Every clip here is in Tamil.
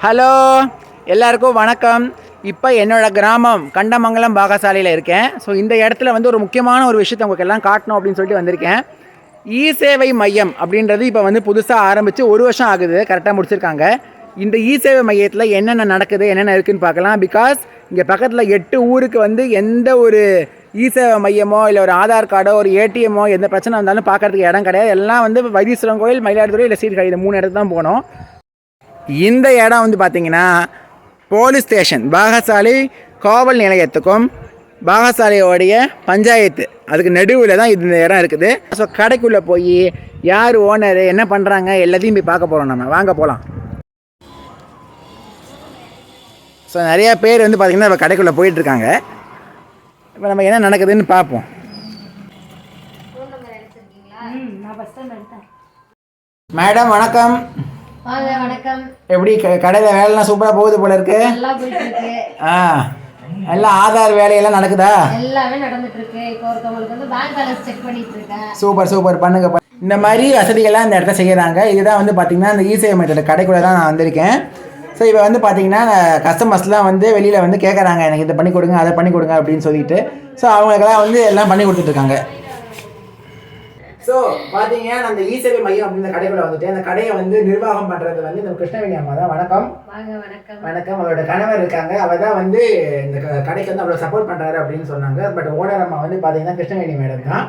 ஹலோ எல்லாருக்கும் வணக்கம். இப்போ என்னோடய கிராமம் கண்டமங்கலம் பாகசாலையில் இருக்கேன். ஸோ இந்த இடத்துல வந்து ஒரு முக்கியமான ஒரு விஷயத்தை உங்களுக்கு எல்லாம் காட்டணும் அப்படின்னு சொல்லிட்டு வந்திருக்கேன். இ சேவை மையம் அப்படின்றது இப்போ வந்து புதுசாக ஆரம்பித்து 1 வருஷம் ஆகுது, கரெக்டாக முடிச்சிருக்காங்க. இந்த இ சேவை மையத்தில் என்னென்ன நடக்குது, என்னென்ன இருக்குதுன்னு பார்க்கலாம். பிகாஸ் இங்கே பக்கத்தில் 8 ஊருக்கு வந்து எந்த ஒரு இ சேவை மையமோ இல்லை ஒரு ஆதார் கார்டோ ஒரு ஏடிஎம்மோ எந்த பிரச்சனை வந்தாலும் பார்க்குறதுக்கு இடம் கிடையாது. எல்லாம் வந்து வைத்தீஸ்வரன் கோயில், மயிலாடுதுறை இல்லை சீர்காழி, இந்த 3 இடத்துக்கு தான் போகணும். இந்த இடம் வந்து பார்த்திங்கன்னா போலீஸ் ஸ்டேஷன், பாகசாலை காவல் நிலையத்துக்கும் பாகசாலையோடைய பஞ்சாயத்து அதுக்கு நடுவில் தான் இந்த இடம் இருக்குது. ஸோ கடைக்குள்ளே போய் யார் ஓனர், என்ன பண்ணுறாங்க எல்லாத்தையும் போய் பார்க்க போகிறோம். நம்ம வாங்க போகலாம். ஸோ நிறையா பேர் வந்து பார்த்திங்கன்னா இப்போ கடைக்குள்ளே போயிட்டுருக்காங்க. இப்போ நம்ம என்ன நடக்குதுன்னு பார்ப்போம். மேடம் வணக்கம். வணக்கம். எப்படி கடையில் வேலைலாம் சூப்பராக போகுது போல இருக்கு? எல்லாம் ஆதார் வேலையெல்லாம் நடக்குதா? எல்லாமே நடந்துட்டு இருக்கு. இப்போ ஒருத்தவங்களுக்கு வந்து பேங்க் பேலன்ஸ் செக் பண்ணிட்டு இருக்கேன். சூப்பர் பண்ணுங்க. இந்த மாதிரி வசதிகள்லாம் இந்த இடத்த செய்கிறாங்க. இதுதான் வந்து பார்த்தீங்கன்னா இந்த இ சேவை மையத்தோட கடைக்குள்ளே தான் நான் வந்திருக்கேன். ஸோ இப்போ வந்து பார்த்தீங்கன்னா கஸ்டமர்ஸ்லாம் வந்து வெளியில் வந்து கேட்குறாங்க, எனக்கு இதை பண்ணி கொடுங்க அதை பண்ணி கொடுங்க அப்படின்னு சொல்லிட்டு. ஸோ அவங்களுக்கெல்லாம் வந்து எல்லாம் பண்ணி கொடுத்துட்ருக்காங்க. ஸோ பார்த்தீங்கன்னா அந்த இ சேவை மையம் அப்படின்ற கடைக்குள்ள வந்துட்டு அந்த கடையை வந்து நிர்வாகம் பண்ணுறது வந்து இந்த கிருஷ்ணவேணி அம்மா தான். வணக்கம். வணக்கம். அவரோட கணவர் இருக்காங்க, அவர் தான் வந்து இந்த கடைக்கு வந்து அவ்வளோ சப்போர்ட் பண்ணுறாரு அப்படின்னு சொன்னாங்க. பட் ஓனர் அம்மா வந்து பார்த்தீங்கன்னா கிருஷ்ணவேணி மேடம் தான்.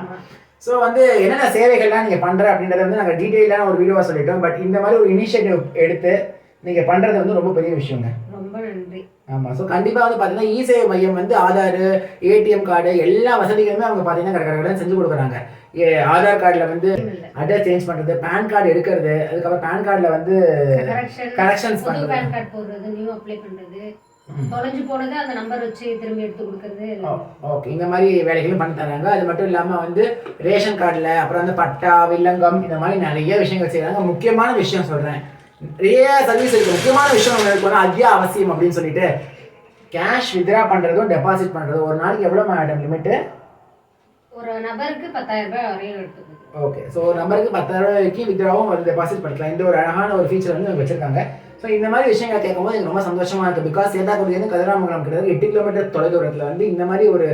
ஸோ வந்து என்னென்ன சேவைகள்லாம் நீங்கள் பண்ணுற அப்படின்றத வந்து நாங்கள் டீட்டெயிலான ஒரு வீடியோவாக சொல்லிட்டோம். பட் இந்த மாதிரி ஒரு இனிஷியேட்டிவ் எடுத்து நீங்கள் பண்ணுறது வந்து ரொம்ப பெரிய விஷயங்க. ரொம்ப நன்றி. ஆமாம். ஸோ கண்டிப்பாக வந்து பார்த்தீங்கன்னா இ சேவை மையம் வந்து ஆதார், ஏடிஎம் கார்டு எல்லா வசதிகளுமே அவங்க பார்த்தீங்கன்னா கடற்கரை செஞ்சு கொடுக்குறாங்க. ஆதார் கார்டில் வந்து அட்ரஸ் சேஞ்ச் பண்ணுறது, பேன் கார்டு எடுக்கிறது, அதுக்கப்புறம் பேன் கார்டில் வந்து கரெக்ஷன்ஸ் பண்ணுறது, பேன் கார்டு போடுறது, நியூ அப்ளை பண்ணுறது, தொலைஞ்சு போனது அந்த நம்பர் வச்சு திரும்பி எடுத்து கொடுக்கறது. ஓகே, இந்த மாதிரி வேலைகளும் பண்ணி தராங்க. அது மட்டும் இல்லாமல் வந்து ரேஷன் கார்டில் அப்புறம் வந்து பட்டா, வில்லங்கம், இந்த மாதிரி நிறைய விஷயங்கள் செய்கிறாங்க. முக்கியமான விஷயம் சொல்கிறேன், நிறைய சர்வீஸ் இருக்குது. முக்கியமான விஷயம் இருக்கணும், அத்தியாவசியம் அப்படின்னு சொல்லிட்டு கேஷ் வித்ரா பண்ணுறதும் டெபாசிட் பண்ணுறதும். ஒரு நாளைக்கு எவ்வளோ மேடம் லிமிட்டு? ஒரு நபருக்கு 10,000 ரூபாய் வரையும் எடுத்துக்கணும். ஓகே, ஸோ ஒரு நம்பருக்கு 10,000 ரூபாய்க்கு வித்ராவும் வந்து டெபாசிட் பண்ணிக்கலாம். இந்த ஒரு அழகான ஒரு ஃபீச்சர் வந்து அவங்க வச்சிருக்காங்க. ஸோ இந்த மாதிரி விஷயங்கள் கேட்கும்போது எனக்கு ரொம்ப சந்தோஷமாக இருக்குது. பிகாஸ் சேதாக்குடியிலேருந்து கதிராமங்கலம் கிட்டத்தட்ட 8 கிலோமீட்டர் தொலைதூரத்தில் வந்து இந்த மாதிரி ஒரு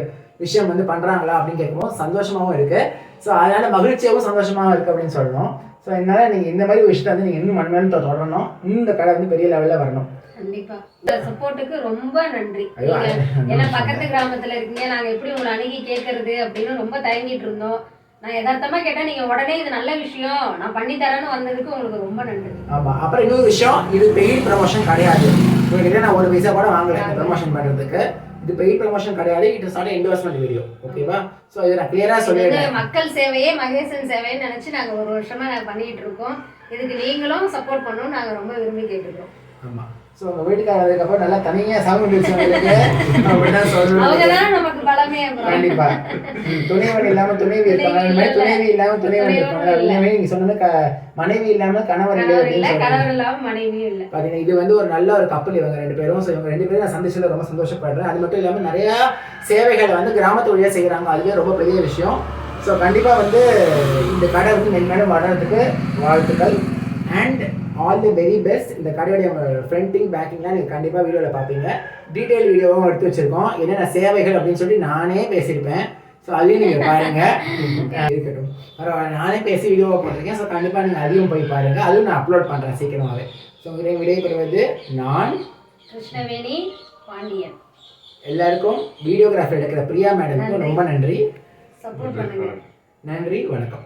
விஷயம் வந்து பண்ணுறாங்களா அப்படின்னு கேட்கும்போது சந்தோஷமாகவும் இருக்குது. ஸோ அதனால் மகிழ்ச்சியாகவும் சந்தோஷமாக இருக்குது அப்படின்னு சொல்லணும். ஸோ அதனால் நீங்கள் இந்த மாதிரி விஷயத்தை வந்து நீங்கள் இன்னும் மண்மேலும் தொடரணும். இந்த கடை வந்து பெரிய லெவலில் வரணும். கண்டிப்பா. இந்த சப்போர்ட்டுக்கு ரொம்ப நன்றி. ஏன்னா பக்கத்து கிராமத்துல இருக்கீங்க, நாங்க எப்படி உங்களை அணுகி கேட்கறது அப்படின்னு ரொம்ப தயங்கிட்டு இருந்தோம். நான் யதார்த்தமா கேட்டேன், நீங்க உடனே இது நல்ல விஷயம் நான் பண்ணி தரேன்னு வந்ததுக்கு உங்களுக்கு ரொம்ப நன்றி. ஆமா. அப்புறம் இன்னொரு விஷயம், இது பெய்ட் ப்ரமோஷன் கிடையாது. உங்ககிட்ட நான் ஒரு பைசா கூட வாங்கல ப்ரமோஷன் பண்றதுக்கு. இது பெய்ட் ப்ரமோஷன் கிடையாது. It is not investment video. ஓகேவா? சோ இத நான் கிளியரா சொல்லிடுறேன். மக்கள் சேவையே மகேசன் சேவைன்னு நினைச்சு நாங்க 1 வருஷமா நாங்க பண்ணிட்டு இருக்கோம். இதுக்கு நீங்களும் சப்போர்ட் பண்ணணும் நாங்க ரொம்ப விரும்பி கேட்டுக்கிறோம். ஆமா. ஸோ உங்கள் வீட்டுக்காரர் அதுக்கப்புறம் நல்லா தனியாக சவுண்ட் வச்சுருக்கு அப்படிதான் சொல்லுவேன். நமக்கு பலமே. கண்டிப்பாக துணைவன் இல்லாமல் துணைவி இருப்பாங்க, அந்த மாதிரி துணைவி இல்லாமல் துணைவன் இருப்பாங்க. எல்லாமே நீங்கள் சொன்னது மனைவி இல்லாமல் கணவர் இல்லை, கணவர் இல்லாமல் மனைவியும் இல்லை. பார்த்தீங்கன்னா இது வந்து ஒரு நல்ல ஒரு கப்பல் இவங்க 2 பேரும். ஸோ இவங்க 2 பேரும் நான் சந்திச்சதில் ரொம்ப சந்தோஷப்படுறேன். அது மட்டும் இல்லாமல் நிறையா சேவைகளை வந்து கிராமத்து வழியாக செய்கிறாங்க, அதுவே ரொம்ப பெரிய விஷயம். ஸோ கண்டிப்பாக வந்து இந்த கடை வந்து மென்மேலும் வளர்கிறதுக்கு வாழ்த்துக்கள். And all the very best. இந்த கடையோடைய ஃப்ரண்டிங் பேக்கிங்லாம் நீங்கள் கண்டிப்பாக வீடியோவில் பார்ப்பீங்க. டீட்டெயில் வீடியோவும் எடுத்து வச்சுருக்கோம், என்னென்ன சேவைகள் அப்படின்னு சொல்லி நானே பேசியிருப்பேன். ஸோ அதையும் நீங்கள் பாருங்கள். இருக்கட்டும், பரவாயில்ல, நானே பேசி வீடியோவாக போட்டிருக்கேன். ஸோ கண்டிப்பாக நீங்கள் அதையும் போய் பாருங்கள். அதுவும் நான் அப்லோட் பண்ணுறேன் சீக்கிரமாகவே. ஸோ விடைபெறுவது நான் கிருஷ்ணவேணி பாண்டியன். எல்லாருக்கும் வீடியோகிராஃபி எடுக்கிற பிரியா மேடமுக்கு ரொம்ப நன்றி. சப்போர்ட் பண்ணுங்க. நன்றி, வணக்கம்.